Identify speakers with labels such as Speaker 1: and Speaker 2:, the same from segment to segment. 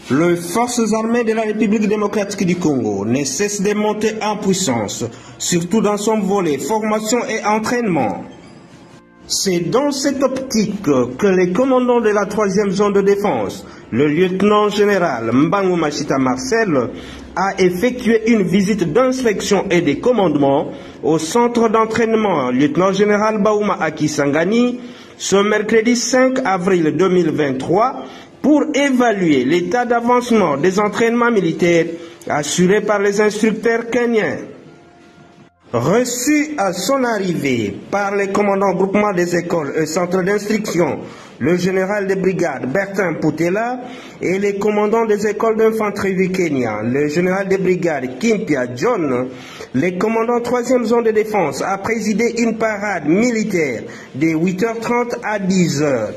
Speaker 1: Les forces armées de la République démocratique du Congo ne cessent de monter en puissance, surtout dans son volet formation et entraînement. C'est dans cette optique que le commandant de la 3e zone de défense, le lieutenant-général Mbangu Machita Marcel, a effectué une visite d'inspection et de commandement au centre d'entraînement lieutenant-général Baouma Akisangani ce mercredi 5 avril 2023 pour évaluer l'état d'avancement des entraînements militaires assurés par les instructeurs kenyans. Reçu à son arrivée par les commandants groupement des écoles et centres d'instruction, le général de brigade Bertin Poutela et les commandants des écoles d'infanterie du Kenya, le général de brigade Kimpia John, le commandant 3e zone de défense a présidé une parade militaire de 8h30 à 10h.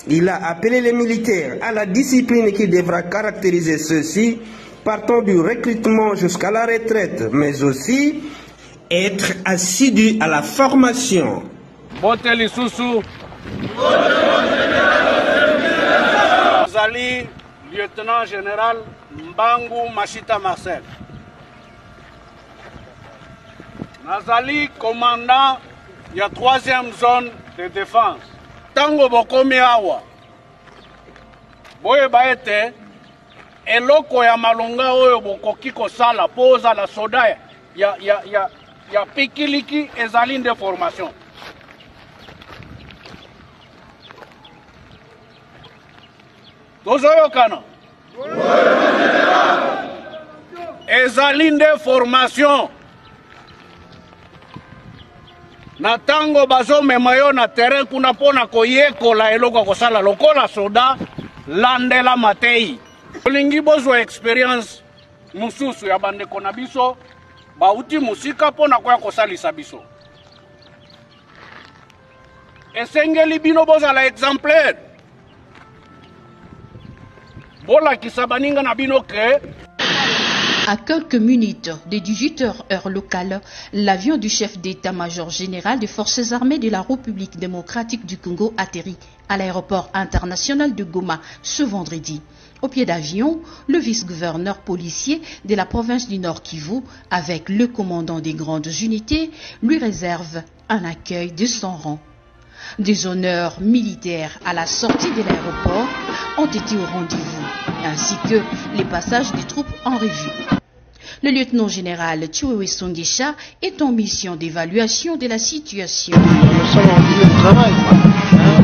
Speaker 1: Il a appelé les militaires à la discipline qui devra caractériser ceux-ci, partant du recrutement jusqu'à la retraite, mais aussi être assidu à la formation.
Speaker 2: Boteli Soussou, Zali, lieutenant général Mbangu Machita Marcel. Nazali, commandant de la 3e zone de défense. Tango bokomi awa. Boye baete, eloko ya malonga oyo bokoki kosala poza la soda ya pikiliki ezali de formation. Tozoyo kana. Ezali de formation. Na tango bazo memayo na terrain kuna pona koyekola eloko kosala lokola soda landela matei. Olingi bozo experience mususu ya bandeko na biso bauti musika pona koya kosalisa biso. Esengeli bino bozala exemplaire. Bola kisabaninga na bino ke.
Speaker 3: À quelques minutes de 18h heure locale, l'avion du chef d'état-major général des forces armées de la République démocratique du Congo atterrit à l'aéroport international de Goma ce vendredi. Au pied d'avion, le vice-gouverneur policier de la province du Nord Kivu, avec le commandant des grandes unités, lui réserve un accueil de son rang. Des honneurs militaires à la sortie de l'aéroport ont été au rendez-vous, ainsi que les passages des troupes en revue. Le lieutenant-général Chiwewe Songesha est en mission d'évaluation de la situation.
Speaker 4: Nous sommes en milieu de travail.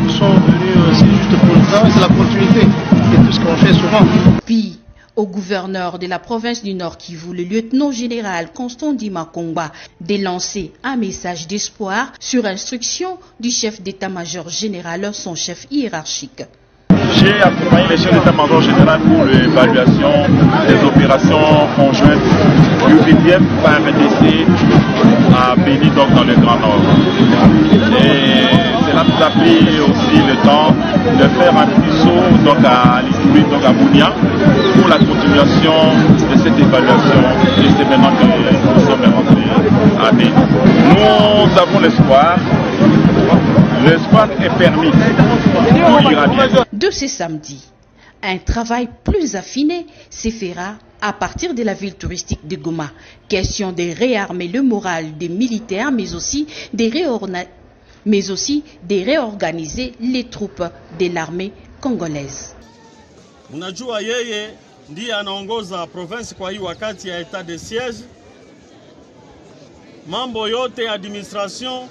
Speaker 4: Nous sommes venus, c'est juste pour le travail, c'est la continuité. C'est tout ce qu'on fait souvent.
Speaker 3: Puis, au gouverneur de la province du Nord Kivu, le lieutenant-général Constant Dimakongba, de lancer un message d'espoir sur instruction du chef d'état-major général, son chef hiérarchique.
Speaker 5: J'ai accompagné le chef d'état-major général pour l'évaluation des opérations conjointes du 8e par RDC à Béni, donc dans le Grand Nord. Et cela nous a pris aussi le temps de faire un petit saut donc à l'Ituri, donc à Bounia, pour la continuation de cette évaluation. Et c'est maintenant que nous sommes rentrés à Béni. Nous avons l'espoir. L'espoir est permis. Tout ira bien.
Speaker 3: De ce samedi, un travail plus affiné se fera à partir de la ville touristique de Goma. Question de réarmer le moral des militaires, mais aussi de réorganiser les troupes de l'armée congolaise.
Speaker 6: Unajua yeye ndiye anaongoza province kwa hii wakati ya etat de siège. Mambo yote ya administration,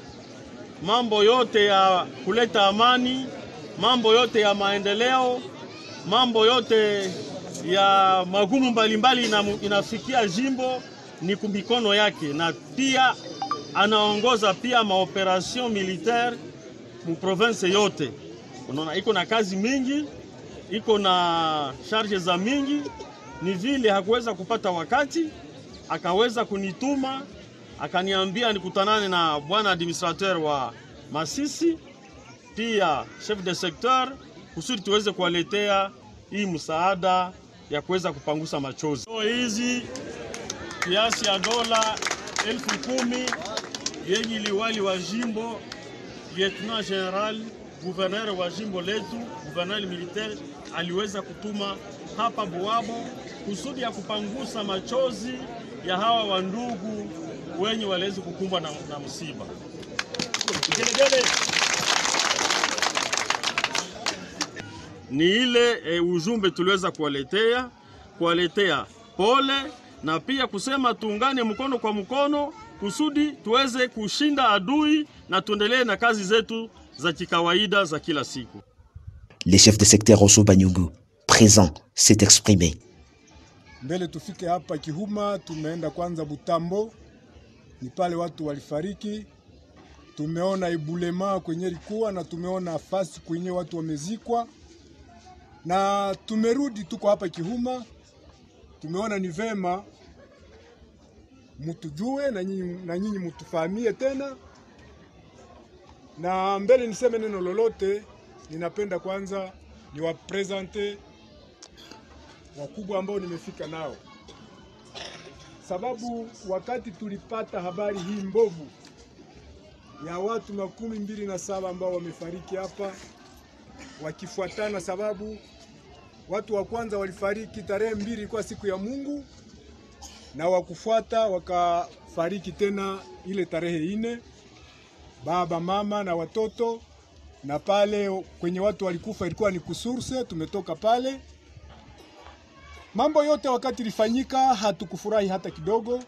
Speaker 6: mambo yote ya kuleta amani, mambo yote ya maendeleo, mambo yote ya magumu mbalimbali inafikia jimbo ni kumikono yake, na pia anaongoza pia maoperation militaire mu province yote. Unaona iko na kazi mingi, iko na charge za mingi, ni vile hakuweza kupata wakati, akaweza kunituma, akaniambia nikutanane na bwana administrateur wa Masisi, pia chef de secteur, kusudi tuweze kuwaletea hii msaada ya kuweza kupangusa machozi. Hizi kiasi ya dola 10,000 yenye liwali wa jimbo lieutenant general gouverneur wa jimbo letu, gouverneur militaire aliweza kutuma hapa Buabo kusudi ya kupangusa machozi ya hawa wandugu wenye waliweza kukumbwa na msiba. Ni ile ujumbe tuliweza kuwaletea pole na pia kusema tuungane mkono kwa mkono kusudi tuweze kushinda adui na tuendelee na kazi zetu za kikawaida za kila siku.
Speaker 7: Les chefs de secteur Rosso Banyungu présents s'est exprimé.
Speaker 8: Mbele tufike hapa Kihuma, tumeenda kwanza Butambo, ni pale watu walifariki. Tumeona Ibulema kwenye likuwa na tumeona afasi kwenye watu wamezikwa. Na tumerudi tuko hapa Kihuma, tumeona ni vema mutujue na nyinyi mutufahamie tena. Na mbele niseme neno lolote, ninapenda kwanza niwapresente wakubwa ambao nimefika nao. Sababu wakati tulipata habari hii mbovu ya watu 27 ambao wamefariki hapa wakifuatana, sababu watu wa kwanza walifariki tarehe 2 ilikuwa siku ya Mungu, na wakufuata wakafariki tena ile tarehe 4, baba, mama na watoto. Na pale kwenye watu walikufa ilikuwa ni Kusurse, tumetoka pale. Mambo yote wakati ilifanyika hatukufurahi hata kidogo,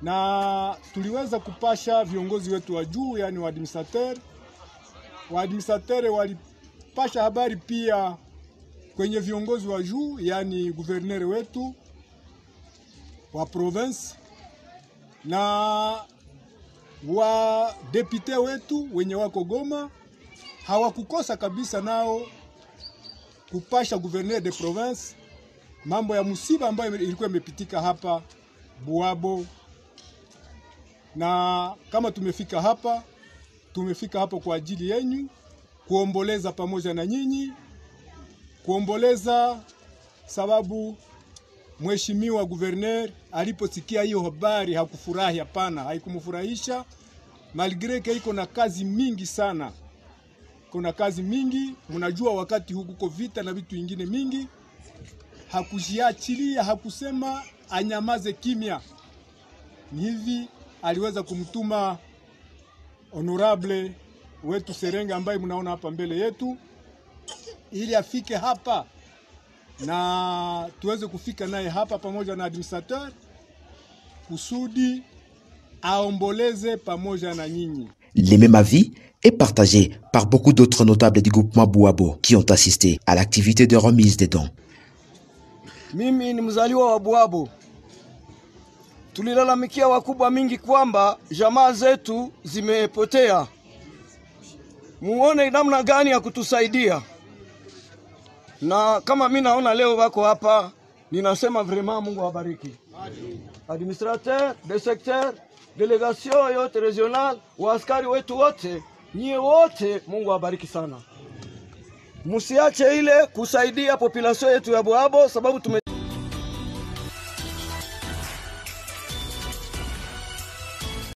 Speaker 8: na tuliweza kupasha viongozi wetu wa juu, yani wa administrateur walipasha habari pia kwenye viongozi wa juu, yani gouverneur wetu wa province na wa depute wetu wenye wako Goma. Hawakukosa kabisa nao kupasha gouverneur de province mambo ya musiba ambayo ilikuwa imepitika hapa Buabo. Na kama tumefika hapa kwa ajili yenu, kuomboleza pamoja na nyinyi, kuomboleza sababu mheshimiwa gouverneur aliposikia hiyo habari hakufurahi. Hapana, haikumfurahisha, malgré que iko na kazi mingi sana. Kuna kazi mingi, mnajua wakati huku kuko vita na vitu vingine mingi. Hakujiachilia, hakusema anyamaze kimya. Ni hivi aliweza kumtuma honorable wetu Serenga ambaye mnaona hapa mbele yetu, ili afike hapa na tuweze kufika naye hapa pamoja na administrateur kusudi aomboleze pamoja na nyinyi.
Speaker 7: Le même avis est partagé par beaucoup d'autres notables du groupement Buabo qui ont assisté à l'activité de remise des dons.
Speaker 9: Mimi ni mzaliwa wa Buabo. Tulilalamikia wakubwa mingi kwamba jamaa zetu zimepotea. Muone namna gani ya kutusaidia. Na kama mimi naona leo wako hapa, ninasema vraiment Mungu awabariki. Administrateur de secteur, delegation yote regional, waaskari wetu wote, nyie wote Mungu awabariki sana. Musiache ile kusaidia population yetu ya Buabo sababu